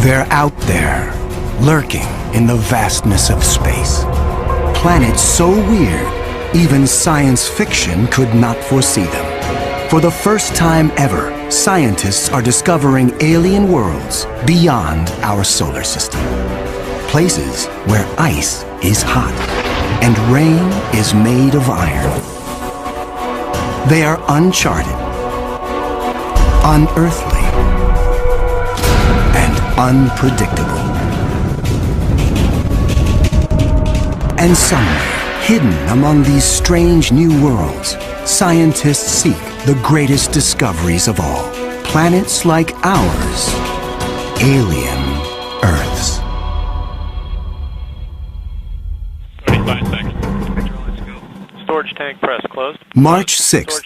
They're out there, lurking in the vastness of space. Planets so weird, even science fiction could not foresee them. For the first time ever, scientists are discovering alien worlds beyond our solar system. Places where ice is hot and rain is made of iron. They are uncharted, unearthly, and unpredictable. And somewhere, hidden among these strange new worlds, scientists seek the greatest discoveries of all. Planets like ours, alien Earths. 35 seconds. Let's go. Storage tank press closed. March 6,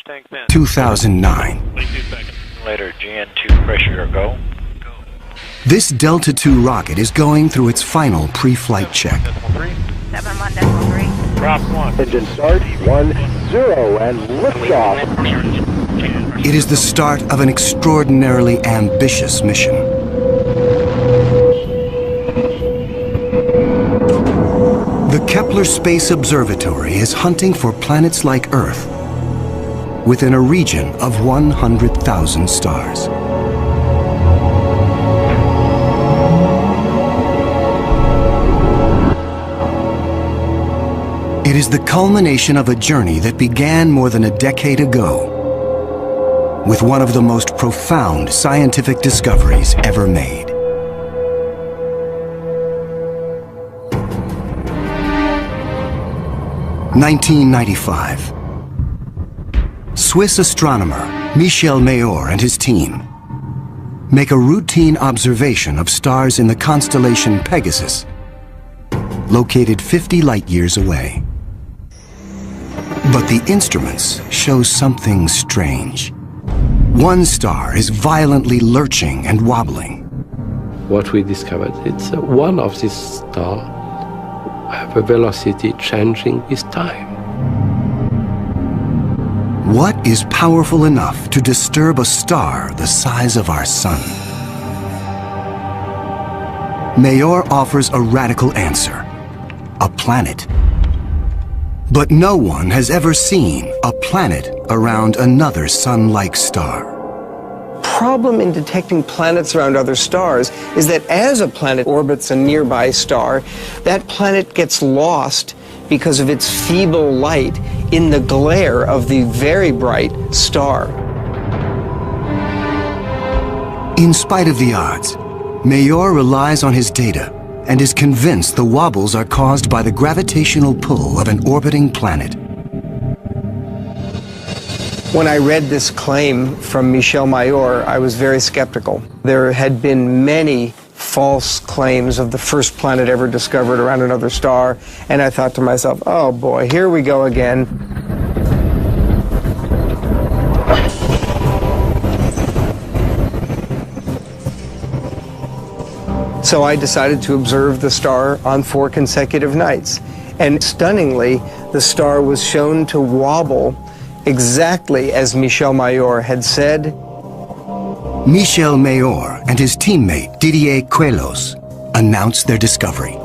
2009. 22 seconds. Later, GN2 pressure go. This Delta II rocket is going through its final pre-flight check. 71.3. Drop 1. Engine start, 1-0, and liftoff. It is the start of an extraordinarily ambitious mission. The Kepler Space Observatory is hunting for planets like Earth within a region of 100,000 stars. It is the culmination of a journey that began more than a decade ago with one of the most profound scientific discoveries ever made. (1995). Swiss astronomer Michel Mayor and his team make a routine observation of stars in the constellation Pegasus, located 50 light-years away. But the instruments show something strange. One star is violently lurching and wobbling. What we discovered, it's one of these stars have a velocity changing with time. What is powerful enough to disturb a star the size of our sun? Mayor offers a radical answer: a planet. But no one has ever seen a planet around another sun-like star. Problem in detecting planets around other stars is that as a planet orbits a nearby star, that planet gets lost because of its feeble light in the glare of the very bright star. In spite of the odds, Mayor relies on his data and is convinced the wobbles are caused by the gravitational pull of an orbiting planet. When I read this claim from Michel Mayor, I was very skeptical. There had been many false claims of the first planet ever discovered around another star, and I thought to myself, oh boy, here we go again. So I decided to observe the star on 4 consecutive nights. And stunningly, the star was shown to wobble exactly as Michel Mayor had said. Michel Mayor and his teammate Didier Queloz announced their discovery.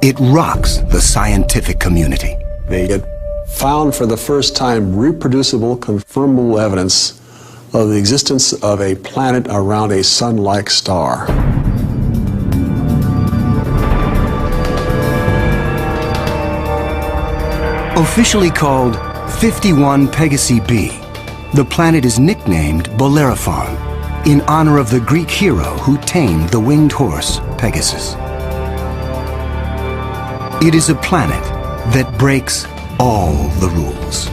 It rocks the scientific community. They had found for the first time reproducible, confirmable evidence of the existence of a planet around a sun-like star. Officially called 51 Pegasi b, the planet is nicknamed Bellerophon in honor of the Greek hero who tamed the winged horse Pegasus. It is a planet that breaks all the rules.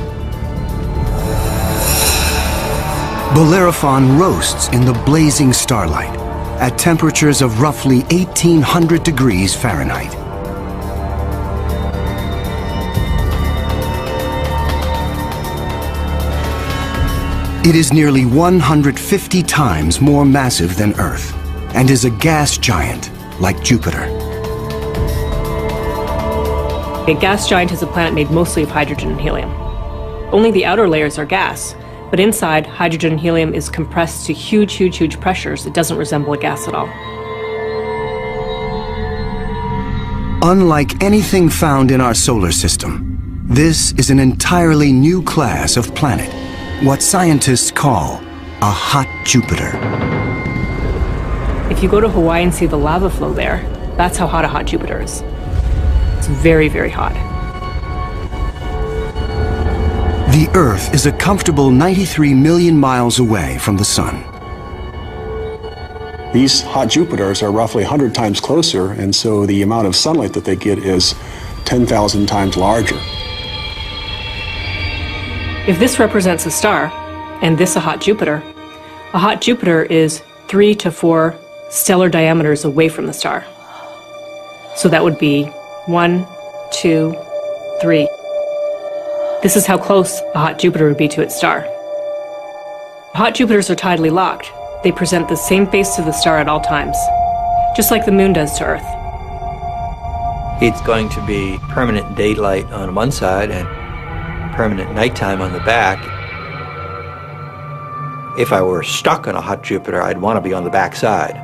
Bellerophon roasts in the blazing starlight at temperatures of roughly 1,800 degrees Fahrenheit. It is nearly 150 times more massive than Earth and is a gas giant like Jupiter. A gas giant is a planet made mostly of hydrogen and helium. Only the outer layers are gas, But inside, hydrogen and helium is compressed to huge, huge, huge pressures. It doesn't resemble a gas at all. Unlike anything found in our solar system, this is an entirely new class of planet, what scientists call a hot Jupiter. If you go to Hawaii and see the lava flow there, that's how hot a hot Jupiter is. It's very, very hot. The Earth is a comfortable 93 million miles away from the Sun. These hot Jupiters are roughly 100 times closer, and so the amount of sunlight that they get is 10,000 times larger. If this represents a star, and this a hot Jupiter is 3 to 4 stellar diameters away from the star. So that would be 1, 2, 3. This is how close a hot Jupiter would be to its star. Hot Jupiters are tidally locked. They present the same face to the star at all times, just like the moon does to Earth. It's going to be permanent daylight on one side and permanent nighttime on the back. If I were stuck on a hot Jupiter, I'd want to be on the back side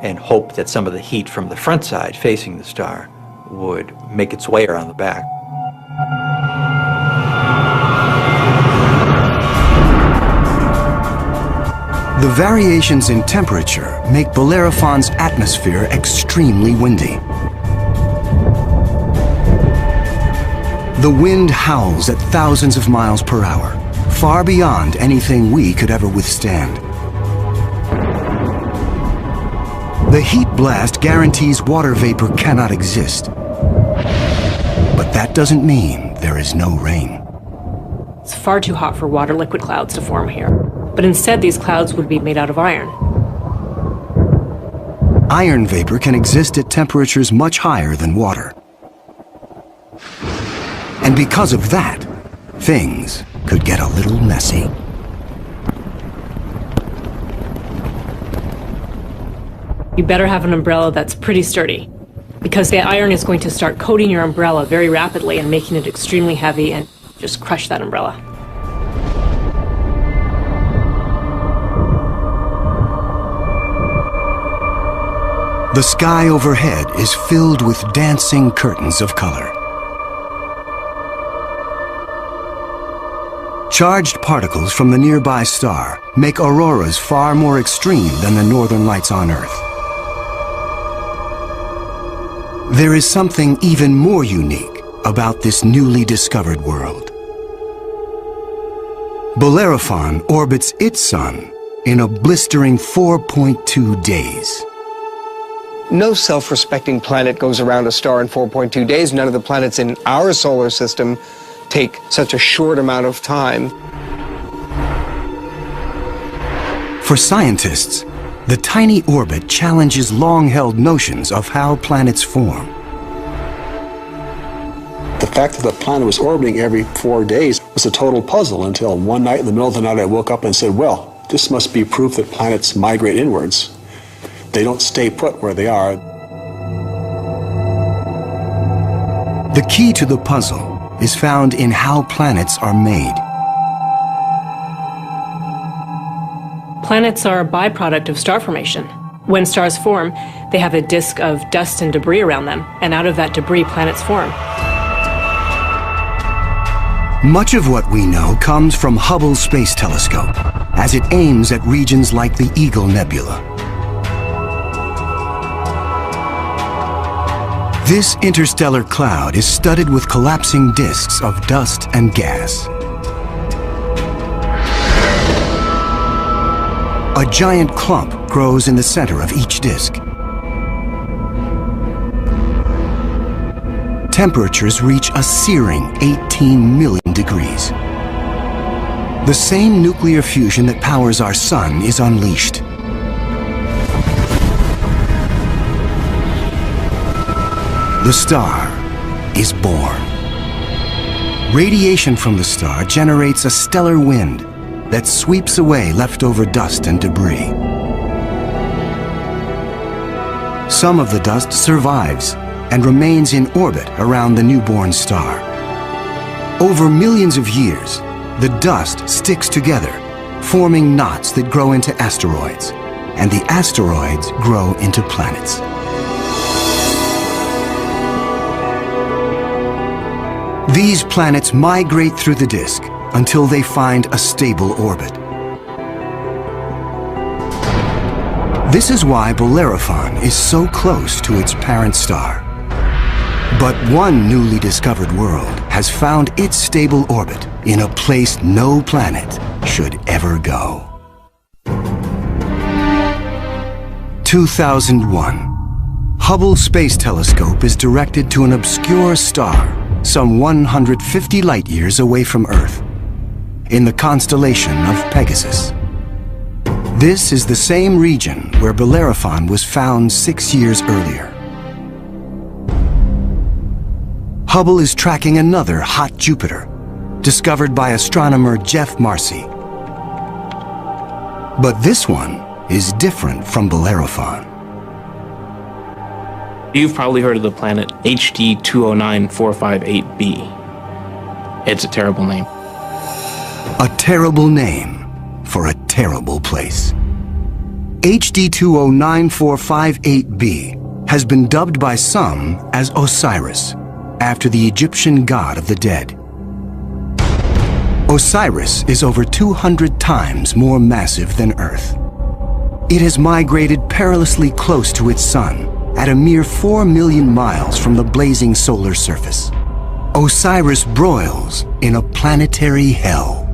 and hope that some of the heat from the front side facing the star would make its way around the back. The variations in temperature make Bellerophon's atmosphere extremely windy. The wind howls at thousands of miles per hour, far beyond anything we could ever withstand. The heat blast guarantees water vapor cannot exist. But that doesn't mean there is no rain. It's far too hot for water liquid clouds to form here. But instead, these clouds would be made out of iron. Iron vapor can exist at temperatures much higher than water. And because of that, things could get a little messy. You better have an umbrella that's pretty sturdy, because the iron is going to start coating your umbrella very rapidly and making it extremely heavy and just crush that umbrella. The sky overhead is filled with dancing curtains of color. Charged particles from the nearby star make auroras far more extreme than the northern lights on Earth. There is something even more unique about this newly discovered world. Bellerophon orbits its sun in a blistering 4.2 days. No self-respecting planet goes around a star in 4.2 days. None of the planets in our solar system take such a short amount of time. For scientists, the tiny orbit challenges long-held notions of how planets form. The fact that the planet was orbiting every 4 days was a total puzzle until one night in the middle of the night I woke up and said, well, this must be proof that planets migrate inwards. They don't stay put where they are. The key to the puzzle is found in how planets are made. Planets are a byproduct of star formation. When stars form, they have a disk of dust and debris around them, and out of that debris, planets form. Much of what we know comes from Hubble's Space Telescope, as it aims at regions like the Eagle Nebula. This interstellar cloud is studded with collapsing disks of dust and gas. A giant clump grows in the center of each disk. Temperatures reach a searing 18 million degrees. The same nuclear fusion that powers our sun is unleashed. The star is born. Radiation from the star generates a stellar wind that sweeps away leftover dust and debris. Some of the dust survives and remains in orbit around the newborn star. Over millions of years, the dust sticks together, forming knots that grow into asteroids, and the asteroids grow into planets. These planets migrate through the disk until they find a stable orbit. This is why Bellerophon is so close to its parent star. But one newly discovered world has found its stable orbit in a place no planet should ever go. 2001. Hubble Space Telescope is directed to an obscure star some 150 light-years away from Earth, in the constellation of Pegasus. This is the same region where Bellerophon was found 6 years earlier. Hubble is tracking another hot Jupiter, discovered by astronomer Jeff Marcy. But this one is different from Bellerophon. You've probably heard of the planet HD 209458b. It's a terrible name. A terrible name for a terrible place. HD 209458b has been dubbed by some as Osiris, after the Egyptian god of the dead. Osiris is over 200 times more massive than Earth. It has migrated perilously close to its sun, at a mere 4 million miles from the blazing solar surface. Osiris broils in a planetary hell.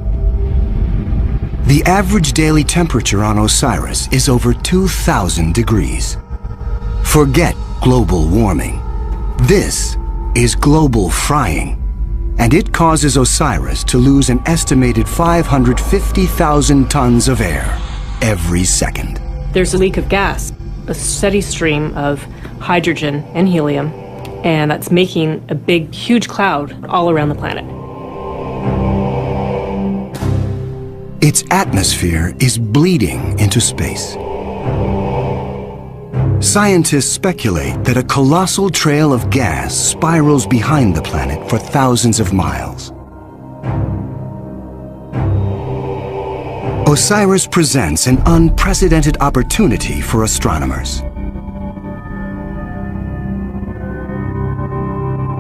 The average daily temperature on Osiris is over 2,000 degrees. Forget global warming. This is global frying, and it causes Osiris to lose an estimated 550,000 tons of air every second. There's a leak of gas, a steady stream of hydrogen and helium, and that's making a big, huge cloud all around the planet. Its atmosphere is bleeding into space. Scientists speculate that a colossal trail of gas spirals behind the planet for thousands of miles. Osiris presents an unprecedented opportunity for astronomers.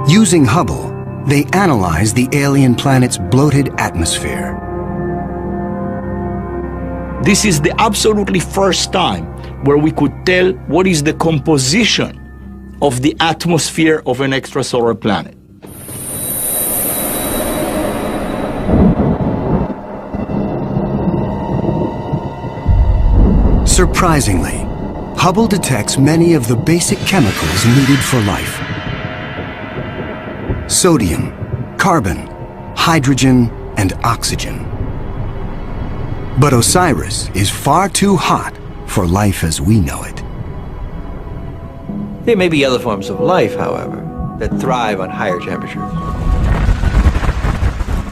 Using Hubble, they analyze the alien planet's bloated atmosphere. This is the absolutely first time where we could tell what is the composition of the atmosphere of an extrasolar planet. Surprisingly, Hubble detects many of the basic chemicals needed for life. Sodium, carbon, hydrogen, and oxygen. But Osiris is far too hot for life as we know it. There may be other forms of life, however, that thrive on higher temperatures.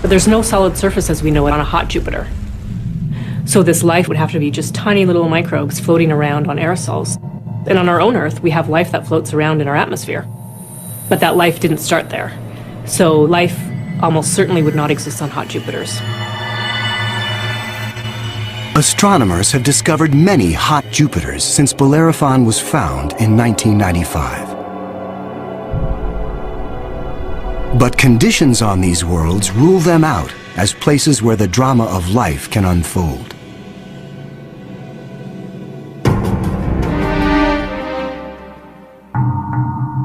But there's no solid surface as we know it on a hot Jupiter. So this life would have to be just tiny little microbes floating around on aerosols. And on our own Earth, we have life that floats around in our atmosphere. But that life didn't start there. So life almost certainly would not exist on hot Jupiters. Astronomers have discovered many hot Jupiters since Bellerophon was found in 1995. But conditions on these worlds rule them out as places where the drama of life can unfold.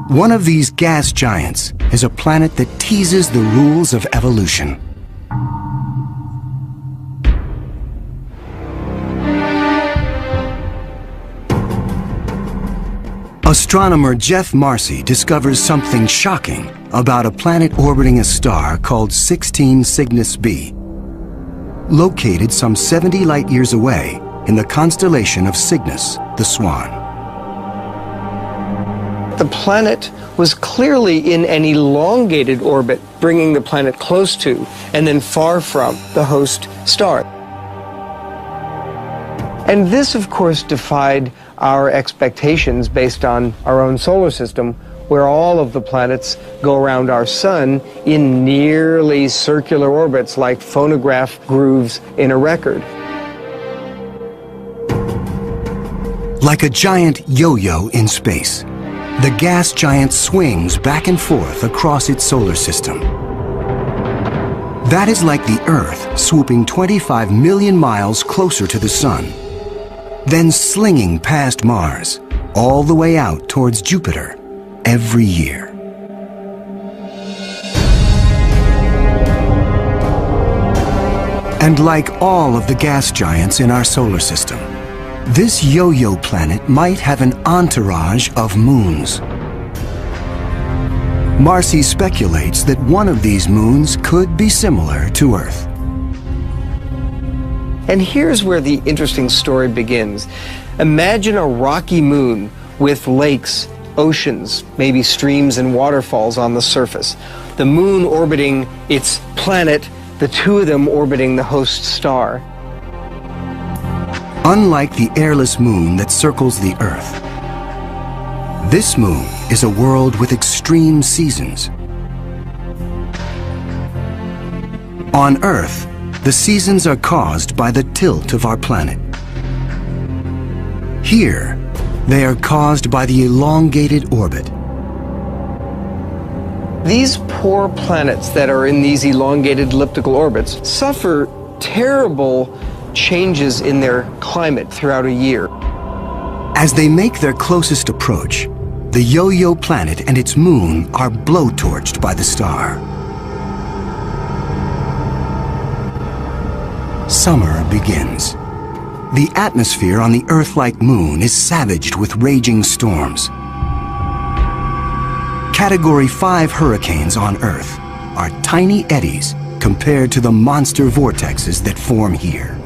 One of these gas giants is a planet that teases the rules of evolution. Astronomer Jeff Marcy discovers something shocking about a planet orbiting a star called 16 Cygnus b, located some 70 light-years away in the constellation of Cygnus, the Swan. The planet was clearly in an elongated orbit, bringing the planet close to and then far from the host star. And this, of course, defied our expectations based on our own solar system, where all of the planets go around our sun in nearly circular orbits like phonograph grooves in a record. Like a giant yo-yo in space, the gas giant swings back and forth across its solar system. That is like the Earth swooping 25 million miles closer to the Sun, then slinging past Mars, all the way out towards Jupiter every year. And like all of the gas giants in our solar system, this yo-yo planet might have an entourage of moons. Marcy speculates that one of these moons could be similar to Earth. And here's where the interesting story begins. Imagine a rocky moon with lakes, oceans, maybe streams and waterfalls on the surface. The moon orbiting its planet, the two of them orbiting the host star. Unlike the airless moon that circles the Earth, this moon is a world with extreme seasons. On Earth, the seasons are caused by the tilt of our planet. Here, they are caused by the elongated orbit. These poor planets that are in these elongated elliptical orbits suffer terrible changes in their climate throughout a year. As they make their closest approach, the yo-yo planet and its moon are blowtorched by the star. Summer begins. The atmosphere on the Earth-like moon is savaged with raging storms. Category 5 hurricanes on Earth are tiny eddies compared to the monster vortexes that form here.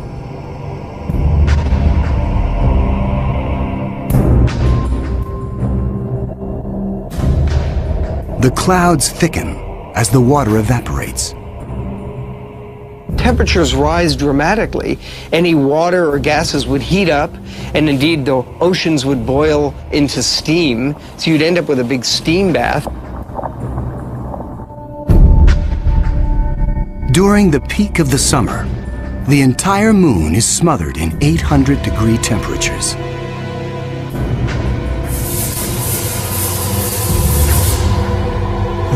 The clouds thicken as the water evaporates. Temperatures rise dramatically. Any water or gases would heat up, and indeed the oceans would boil into steam, so you'd end up with a big steam bath. During the peak of the summer, the entire moon is smothered in 800-degree temperatures.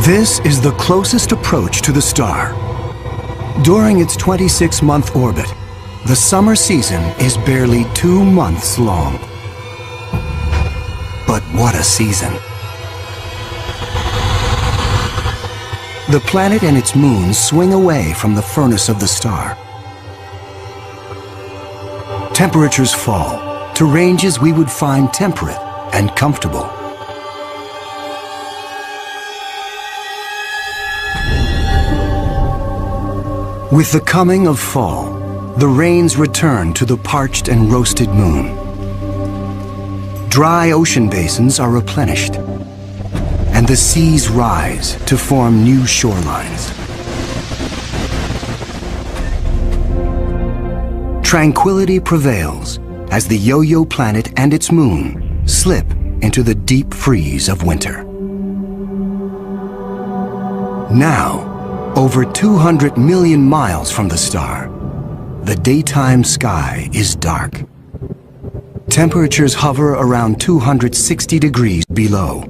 This is the closest approach to the star. During its 26-month orbit, the summer season is barely 2 months long. But what a season! The planet and its moon swing away from the furnace of the star. Temperatures fall to ranges we would find temperate and comfortable. With the coming of fall, the rains return to the parched and roasted moon. Dry ocean basins are replenished, and the seas rise to form new shorelines. Tranquility prevails as the yo-yo planet and its moon slip into the deep freeze of winter. Now, over 200 million miles from the star, the daytime sky is dark. Temperatures hover around 260 degrees below.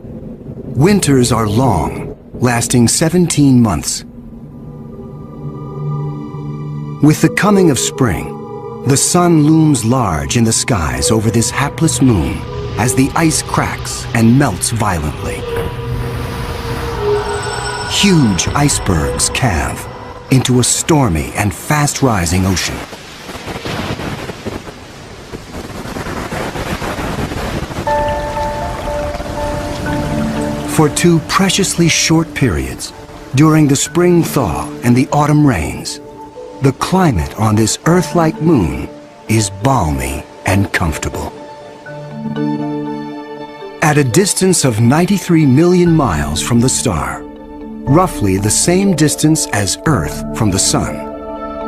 Winters are long, lasting 17 months. With the coming of spring, the sun looms large in the skies over this hapless moon as the ice cracks and melts violently. Huge icebergs calve into a stormy and fast-rising ocean. For 2 preciously short periods, during the spring thaw and the autumn rains, the climate on this Earth-like moon is balmy and comfortable. At a distance of 93 million miles from the star, roughly the same distance as Earth from the Sun,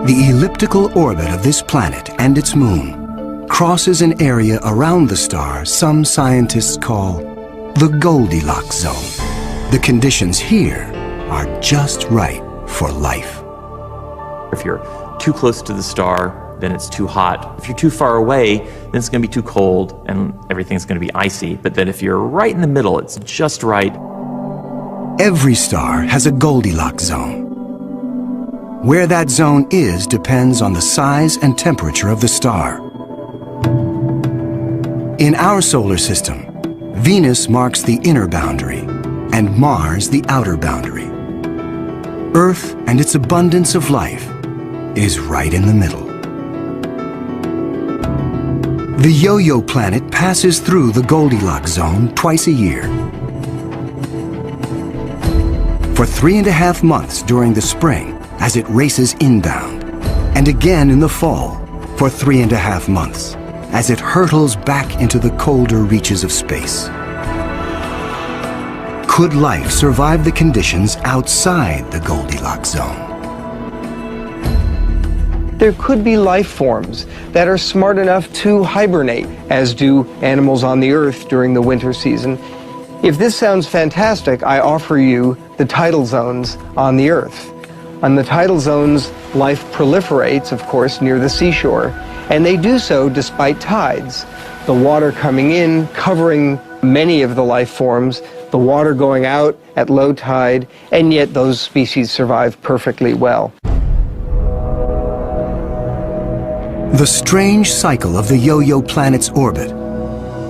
the elliptical orbit of this planet and its moon crosses an area around the star some scientists call the Goldilocks zone. The conditions here are just right for life. If you're too close to the star, then it's too hot. If you're too far away, then it's going to be too cold and everything's going to be icy. But then if you're right in the middle, it's just right. Every star has a Goldilocks zone. Where that zone is depends on the size and temperature of the star. In our solar system, Venus marks the inner boundary and Mars the outer boundary. Earth and its abundance of life is right in the middle. The Yo-Yo planet passes through the Goldilocks zone twice a year. For 3.5 months during the spring as it races inbound, and again in the fall for 3.5 months as it hurtles back into the colder reaches of space. Could life survive the conditions outside the Goldilocks zone? There could be life forms that are smart enough to hibernate, as do animals on the Earth during the winter season. If this sounds fantastic, I offer you the tidal zones on the Earth. On the tidal zones, life proliferates, of course, near the seashore, and they do so despite tides. The water coming in, covering many of the life forms, the water going out at low tide, and yet those species survive perfectly well. The strange cycle of the Yo-Yo planet's orbit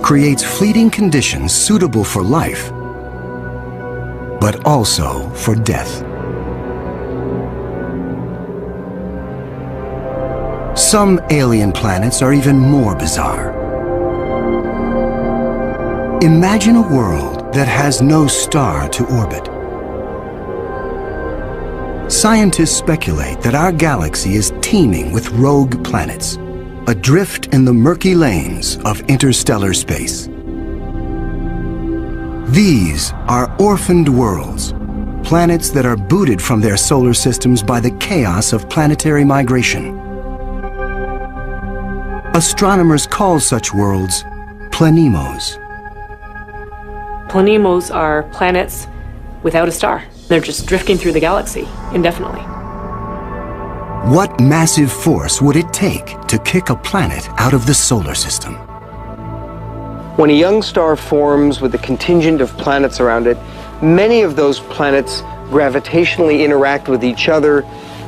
creates fleeting conditions suitable for life, but also for death. Some alien planets are even more bizarre. Imagine a world that has no star to orbit. Scientists speculate that our galaxy is teeming with rogue planets, adrift in the murky lanes of interstellar space. These are orphaned worlds, planets that are booted from their solar systems by the chaos of planetary migration. Astronomers call such worlds planemos. Planemos are planets without a star. They're just drifting through the galaxy indefinitely. What massive force would it take to kick a planet out of the solar system? When a young star forms with a contingent of planets around it, many of those planets gravitationally interact with each other.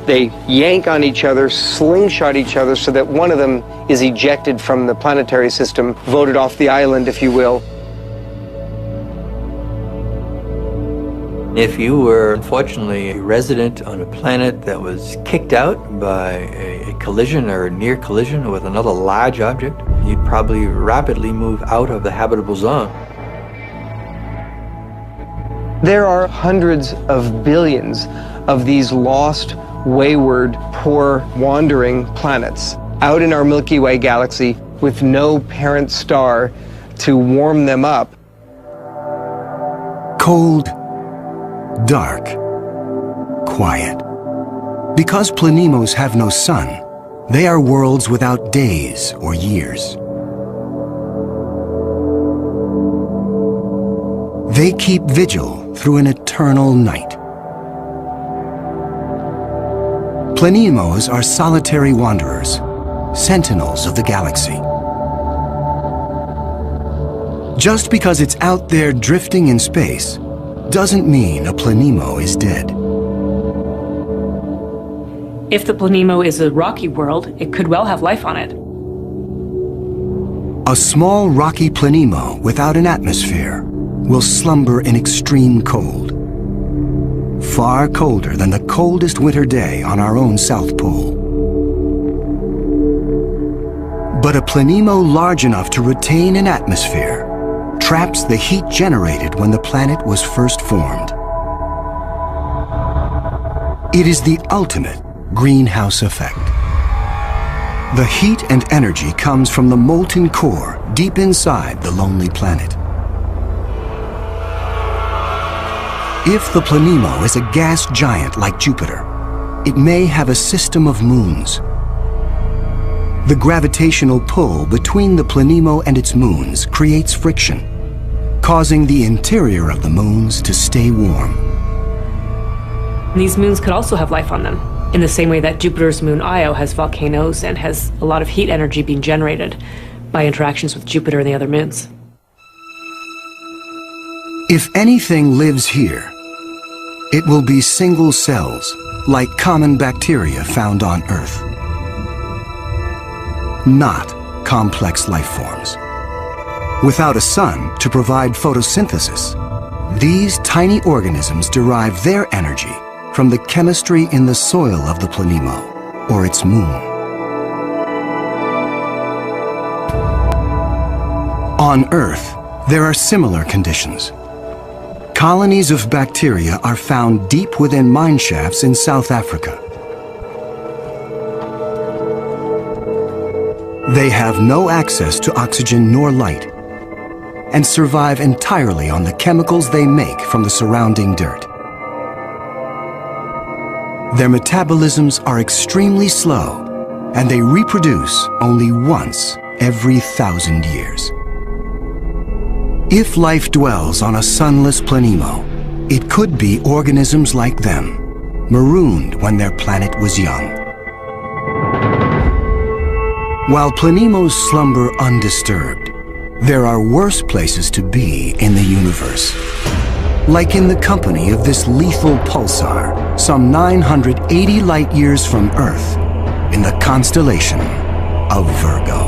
They yank on each other, slingshot each other, so that one of them is ejected from the planetary system, voted off the island, if you will. If you were, unfortunately, a resident on a planet that was kicked out by a collision or a near collision with another large object, you'd probably rapidly move out of the habitable zone. There are hundreds of billions of these lost, wayward, poor, wandering planets out in our Milky Way galaxy with no parent star to warm them up. Cold, dark, quiet. Because planemos have no sun, they are worlds without days or years. They keep vigil through an eternal night. Planemos are solitary wanderers, sentinels of the galaxy. Just because it's out there drifting in space doesn't mean a planemo is dead. If the planemo is a rocky world, it could well have life on it. A small rocky planemo without an atmosphere will slumber in extreme cold, far colder than the coldest winter day on our own South Pole. But a planemo large enough to retain an atmosphere traps the heat generated when the planet was first formed. It is the ultimate greenhouse effect. The heat and energy comes from the molten core deep inside the lonely planet. If the planemo is a gas giant like Jupiter, it may have a system of moons. The gravitational pull between the planemo and its moons creates friction, causing the interior of the moons to stay warm. These moons could also have life on them, in the same way that Jupiter's moon Io has volcanoes and has a lot of heat energy being generated by interactions with Jupiter and the other moons. If anything lives here, it will be single cells, like common bacteria found on Earth. Not complex life forms. Without a sun to provide photosynthesis, these tiny organisms derive their energy from the chemistry in the soil of the planemo, or its moon. On Earth, there are similar conditions. Colonies of bacteria are found deep within mine shafts in South Africa. They have no access to oxygen nor light, and survive entirely on the chemicals they make from the surrounding dirt. Their metabolisms are extremely slow, and they reproduce only once every 1,000 years. If life dwells on a sunless planemo, it could be organisms like them, marooned when their planet was young. While planemos slumber undisturbed, there are worse places to be in the universe. Like in the company of this lethal pulsar, some 980 light-years from Earth, in the constellation of Virgo.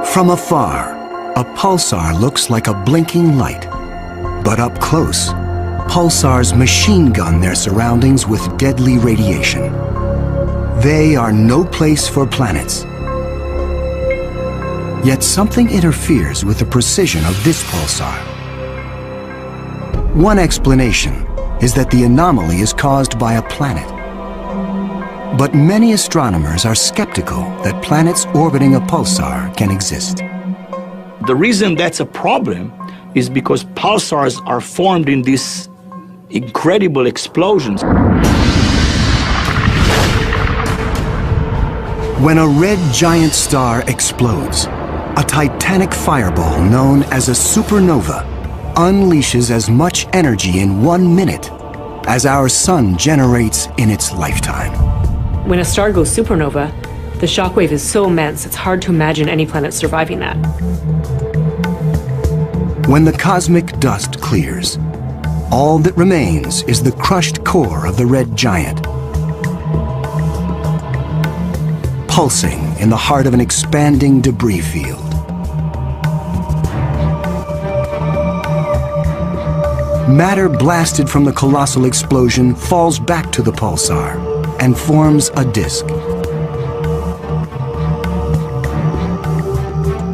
From afar, a pulsar looks like a blinking light. But up close, pulsars machine gun their surroundings with deadly radiation. They are no place for planets. Yet something interferes with the precision of this pulsar. One explanation is that the anomaly is caused by a planet. But many astronomers are skeptical that planets orbiting a pulsar can exist. The reason that's a problem is because pulsars are formed in these incredible explosions. When a red giant star explodes, a titanic fireball known as a supernova unleashes as much energy in 1 minute as our sun generates in its lifetime. When a star goes supernova, the shockwave is so immense it's hard to imagine any planet surviving that. When the cosmic dust clears, all that remains is the crushed core of the red giant, pulsing in the heart of an expanding debris field. Matter blasted from the colossal explosion falls back to the pulsar and forms a disk.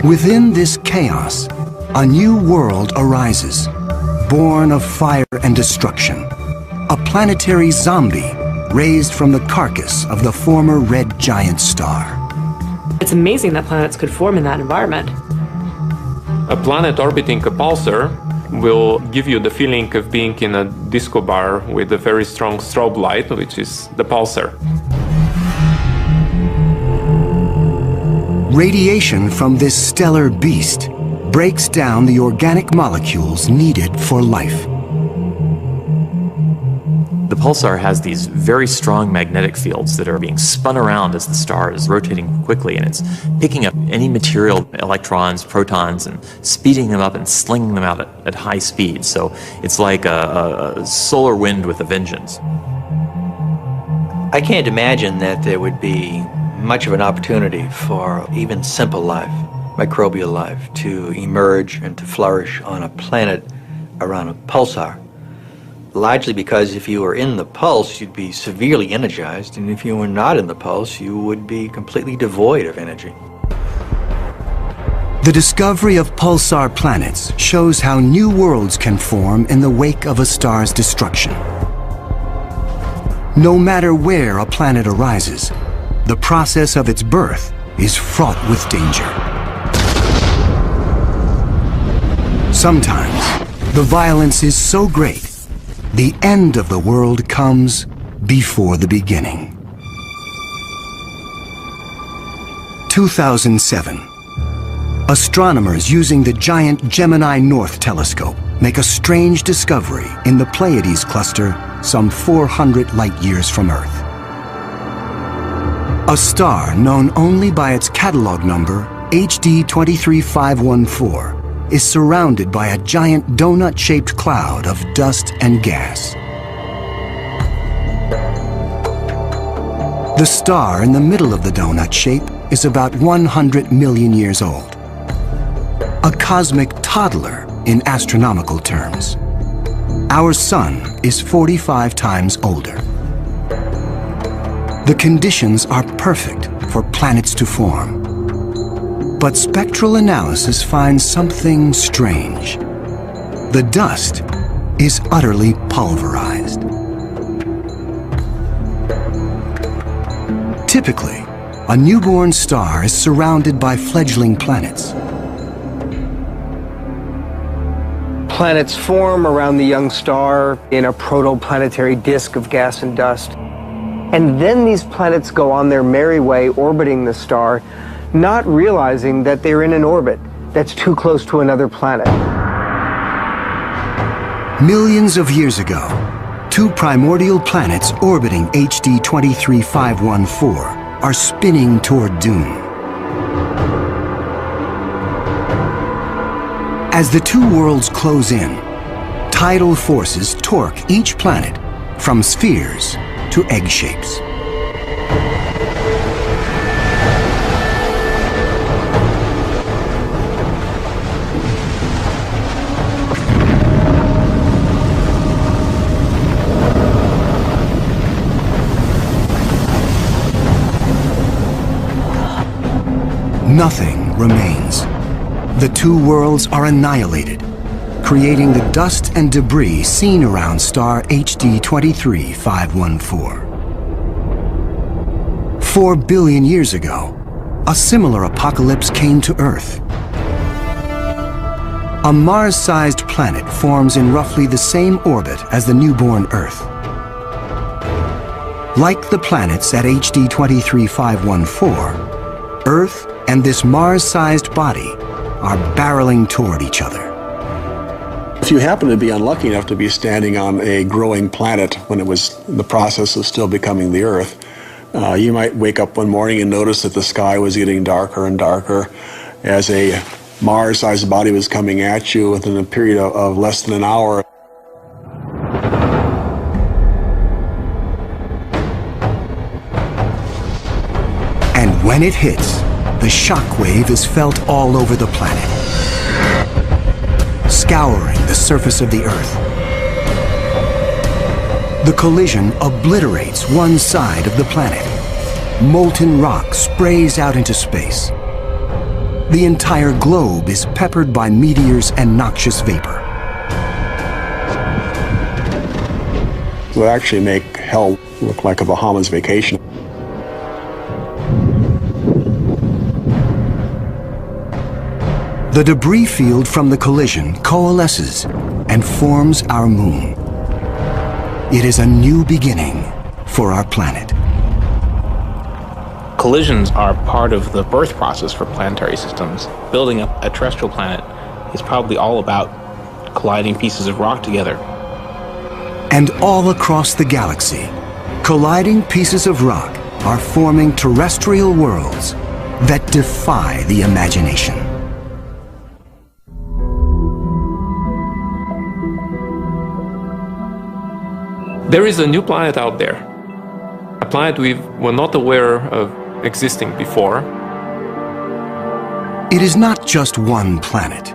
Within this chaos, a new world arises, born of fire and destruction, a planetary zombie raised from the carcass of the former red giant star. It's amazing that planets could form in that environment. A planet orbiting a pulsar will give you the feeling of being in a disco bar with a very strong strobe light, which is the pulsar. Radiation from this stellar beast breaks down the organic molecules needed for life. The pulsar has these very strong magnetic fields that are being spun around as the star is rotating quickly, and it's picking up any material, electrons, protons, and speeding them up and slinging them out at high speed. So it's like a solar wind with a vengeance. I can't imagine that there would be much of an opportunity for even simple life, microbial life, to emerge and to flourish on a planet around a pulsar. Largely because if you were in the pulse, you'd be severely energized, and if you were not in the pulse, you would be completely devoid of energy. The discovery of pulsar planets shows how new worlds can form in the wake of a star's destruction. No matter where a planet arises, the process of its birth is fraught with danger. Sometimes, the violence is so great, the end of the world comes before the beginning. 2007, Astronomers using the giant Gemini North telescope make a strange discovery in the Pleiades cluster some 400 light-years from Earth. A star known only by its catalog number, HD 23514, is surrounded by a giant donut-shaped cloud of dust and gas. The star in the middle of the donut shape is about 100 million years old. A cosmic toddler in astronomical terms. Our Sun is 45 times older. The conditions are perfect for planets to form. But spectral analysis finds something strange. The dust is utterly pulverized. Typically, a newborn star is surrounded by fledgling planets. Planets form around the young star in a protoplanetary disk of gas and dust. And then these planets go on their merry way orbiting the star, not realizing that they're in an orbit that's too close to another planet. Millions of years ago, two primordial planets orbiting HD 23514 are spinning toward doom. As the two worlds close in, tidal forces torque each planet from spheres to egg shapes. Nothing remains. The two worlds are annihilated, creating the dust and debris seen around star HD 23514. 4 billion years ago, a similar apocalypse came to Earth. A Mars-sized planet forms in roughly the same orbit as the newborn Earth. Like the planets at HD 23514, Earth and this Mars-sized body are barreling toward each other. If you happen to be unlucky enough to be standing on a growing planet when it was in the process of still becoming the Earth, you might wake up one morning and notice that the sky was getting darker and darker as a Mars-sized body was coming at you within a period of less than an hour. And when it hits, the shock wave is felt all over the planet, scouring the surface of the Earth. The collision obliterates one side of the planet. Molten rock sprays out into space. The entire globe is peppered by meteors and noxious vapor. It would actually make hell look like a Bahamas vacation. The debris field from the collision coalesces and forms our moon. It is a new beginning for our planet. Collisions are part of the birth process for planetary systems. Building up a terrestrial planet is probably all about colliding pieces of rock together. And all across the galaxy, colliding pieces of rock are forming terrestrial worlds that defy the imagination. There is a new planet out there, a planet we were not aware of existing before. It is not just one planet.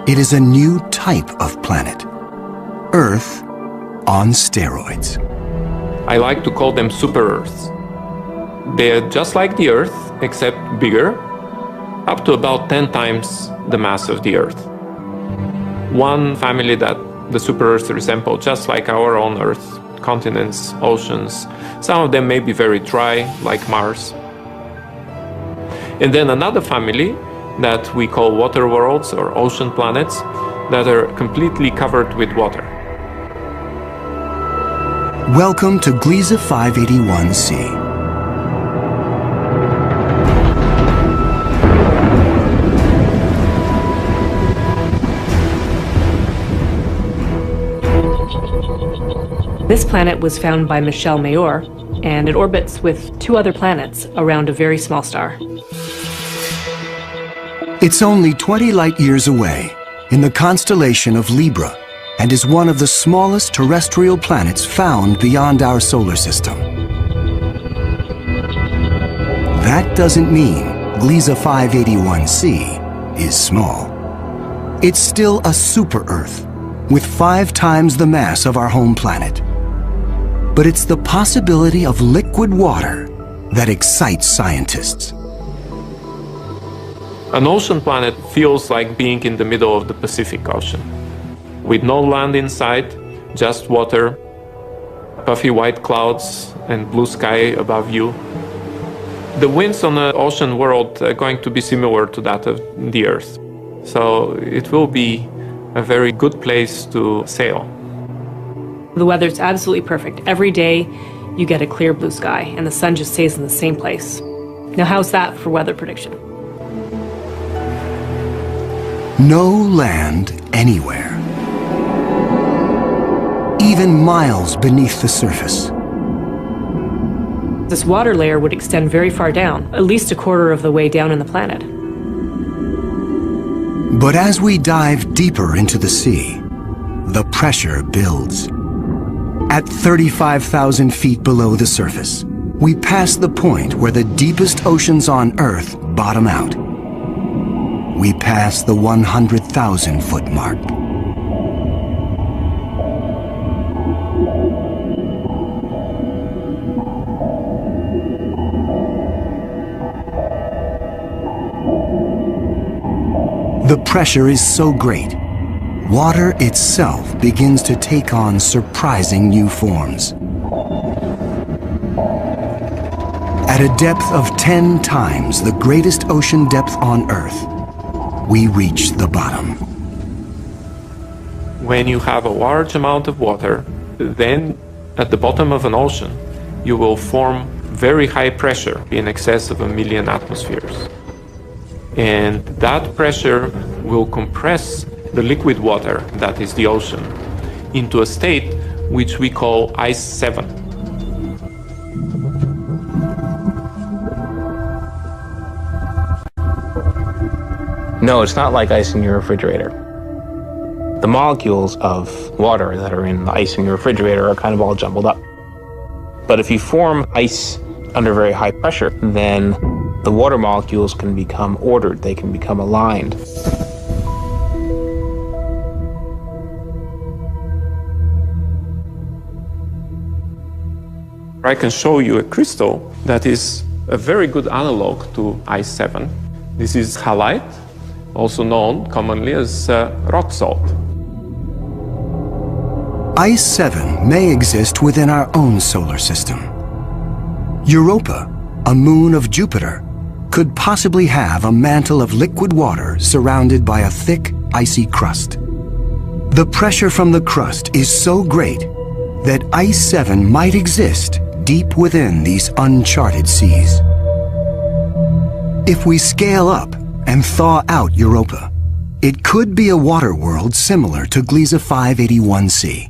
It is a new type of planet. Earth on steroids. I like to call them super-Earths. They're just like the Earth, except bigger, up to about 10 times the mass of the Earth. One family that the super-Earths resemble just like our own Earth. Continents, oceans. Some of them may be very dry, like Mars. And then another family that we call water worlds or ocean planets that are completely covered with water. Welcome to Gliese 581c. This planet was found by Michel Mayor, and it orbits with 2 other planets around a very small star. It's only 20 light-years away in the constellation of Libra and is one of the smallest terrestrial planets found beyond our solar system. That doesn't mean Gliese 581c is small. It's still a super-Earth with 5 times the mass of our home planet. But it's the possibility of liquid water that excites scientists. An ocean planet feels like being in the middle of the Pacific Ocean, with no land in sight, just water, puffy white clouds, and blue sky above you. The winds on the ocean world are going to be similar to that of the Earth, so it will be a very good place to sail. The weather's absolutely perfect. Every day you get a clear blue sky, and the sun just stays in the same place. Now, how's that for weather prediction? No land anywhere, even miles beneath the surface. This water layer would extend very far down, at least a quarter of the way down in the planet. But as we dive deeper into the sea, the pressure builds. At 35,000 feet below the surface, we pass the point where the deepest oceans on Earth bottom out. We pass the 100,000-foot mark. The pressure is so great, water itself begins to take on surprising new forms. At a depth of 10 times the greatest ocean depth on Earth, we reach the bottom. When you have a large amount of water, then at the bottom of an ocean, you will form very high pressure in excess of 1 million atmospheres. And that pressure will compress the liquid water, that is the ocean, into a state which we call ice 7. No, it's not like ice in your refrigerator. The molecules of water that are in the ice in your refrigerator are kind of all jumbled up. But if you form ice under very high pressure, then the water molecules can become ordered, they can become aligned. I can show you a crystal that is a very good analog to ice 7. This is halite, also known commonly as rock salt. Ice 7 may exist within our own solar system. Europa, a moon of Jupiter, could possibly have a mantle of liquid water surrounded by a thick, icy crust. The pressure from the crust is so great that Ice 7 might exist deep within these uncharted seas. If we scale up and thaw out Europa, it could be a water world similar to Gliese 581c.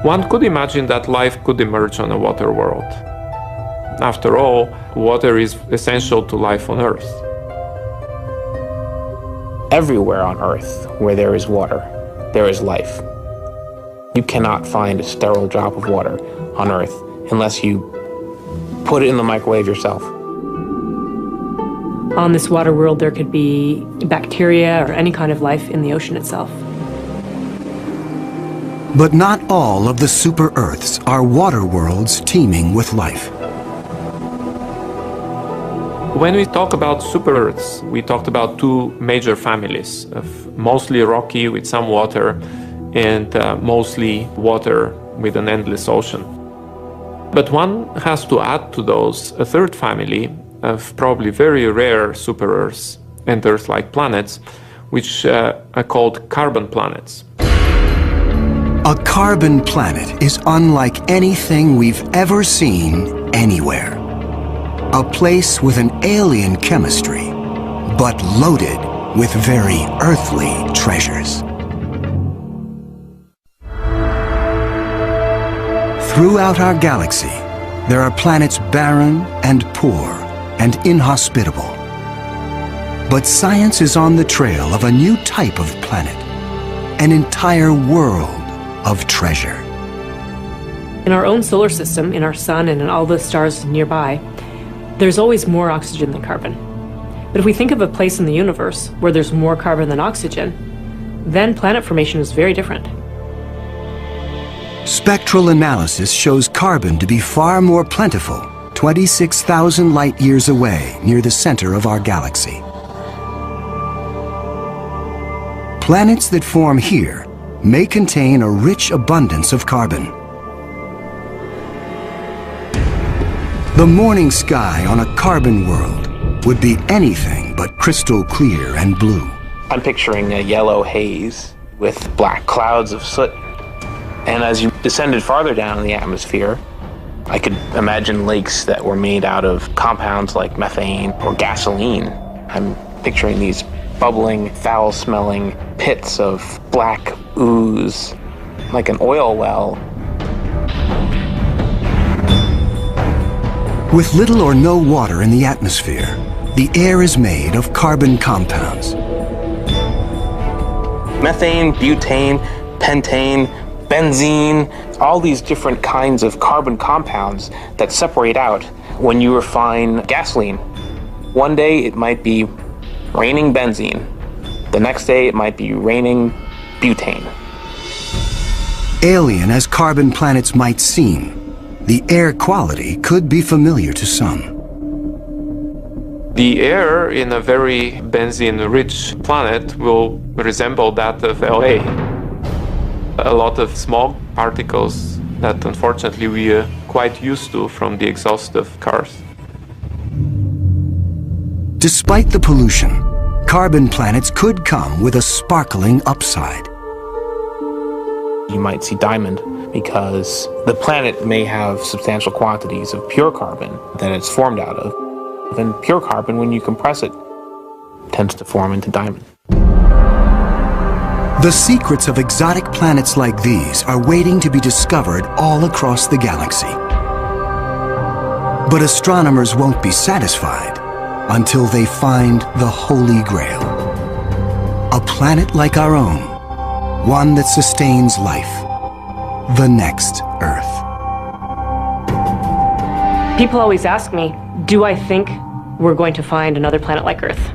One could imagine that life could emerge on a water world. After all, water is essential to life on Earth. Everywhere on Earth where there is water, there is life. You cannot find a sterile drop of water on Earth unless you put it in the microwave yourself. On this water world, there could be bacteria or any kind of life in the ocean itself. But not all of the super-Earths are water worlds teeming with life. When we talk about super-Earths, we talked about 2 major families of mostly rocky with some water and mostly water with an endless ocean. But one has to add to those a 3rd family of probably very rare super-Earths and Earth-like planets, which are called carbon planets. A carbon planet is unlike anything we've ever seen anywhere. A place with an alien chemistry, but loaded with very earthly treasures. Throughout our galaxy, there are planets barren and poor and inhospitable. But science is on the trail of a new type of planet, an entire world of treasure. In our own solar system, in our sun and in all the stars nearby, there's always more oxygen than carbon. But if we think of a place in the universe where there's more carbon than oxygen, then planet formation is very different. Spectral analysis shows carbon to be far more plentiful, 26,000 light years away near the center of our galaxy. Planets that form here may contain a rich abundance of carbon. The morning sky on a carbon world would be anything but crystal clear and blue. I'm picturing a yellow haze with black clouds of soot. And as you descended farther down in the atmosphere, I could imagine lakes that were made out of compounds like methane or gasoline. I'm picturing these bubbling, foul-smelling pits of black ooze, like an oil well. With little or no water in the atmosphere, the air is made of carbon compounds. Methane, butane, pentane, benzene, all these different kinds of carbon compounds that separate out when you refine gasoline. One day it might be raining benzene. The next day it might be raining butane. Alien as carbon planets might seem, the air quality could be familiar to some. The air in a very benzene-rich planet will resemble that of LA. A lot of small particles that unfortunately we are quite used to from the exhaust of cars. Despite the pollution, carbon planets could come with a sparkling upside. You might see diamond because the planet may have substantial quantities of pure carbon that it's formed out of. And pure carbon, when you compress it, tends to form into diamond. The secrets of exotic planets like these are waiting to be discovered all across the galaxy. But astronomers won't be satisfied until they find the Holy Grail. A planet like our own, one that sustains life, the next Earth. People always ask me, do I think we're going to find another planet like Earth?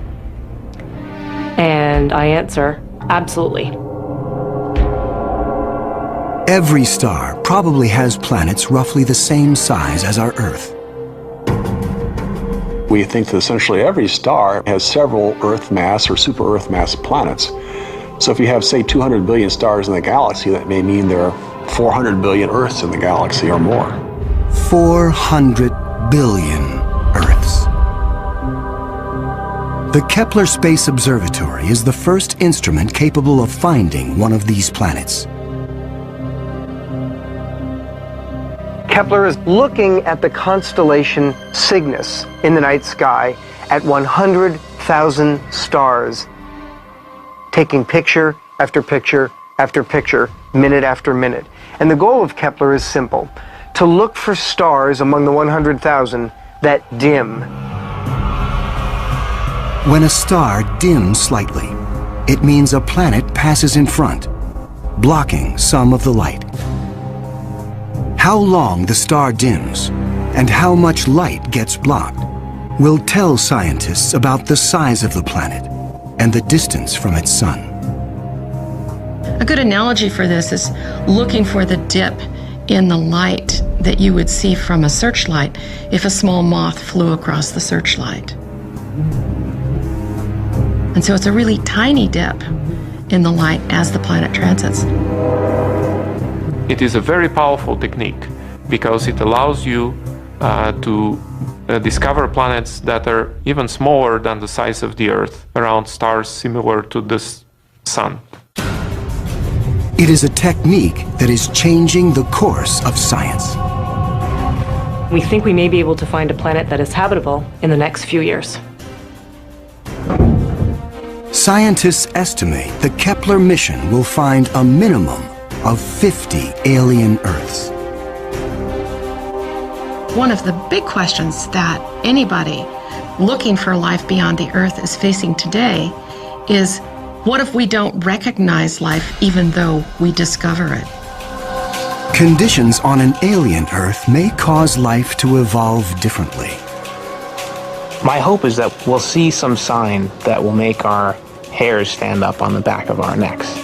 And I answer, absolutely. Every star probably has planets roughly the same size as our Earth. We think that essentially every star has several Earth mass or super Earth mass planets. So if you have, say, 200 billion stars in the galaxy, that may mean there are 400 billion Earths in the galaxy or more. 400 billion Earths. The Kepler Space Observatory is the first instrument capable of finding one of these planets. Kepler is looking at the constellation Cygnus in the night sky at 100,000 stars, taking picture after picture after picture, minute after minute. And the goal of Kepler is simple: to look for stars among the 100,000 that dim. When a star dims slightly, it means a planet passes in front, blocking some of the light. How long the star dims and how much light gets blocked will tell scientists about the size of the planet and the distance from its sun. A good analogy for this is looking for the dip in the light that you would see from a searchlight if a small moth flew across the searchlight. And so it's a really tiny dip in the light as the planet transits. It is a very powerful technique because it allows you to discover planets that are even smaller than the size of the Earth, around stars similar to the Sun. It is a technique that is changing the course of science. We think we may be able to find a planet that is habitable in the next few years. Scientists estimate the Kepler mission will find a minimum of 50 alien Earths. one of the big questions that anybody looking for life beyond the Earth is facing today is, what if we don't recognize life even though we discover it? Conditions on an alien Earth may cause life to evolve differently. My hope is that we'll see some sign that will make our hairs stand up on the back of our necks.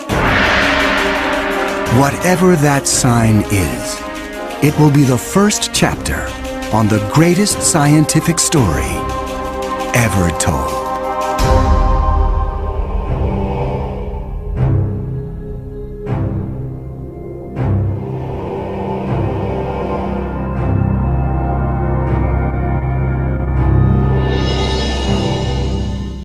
Whatever that sign is, it will be the first chapter on the greatest scientific story ever told.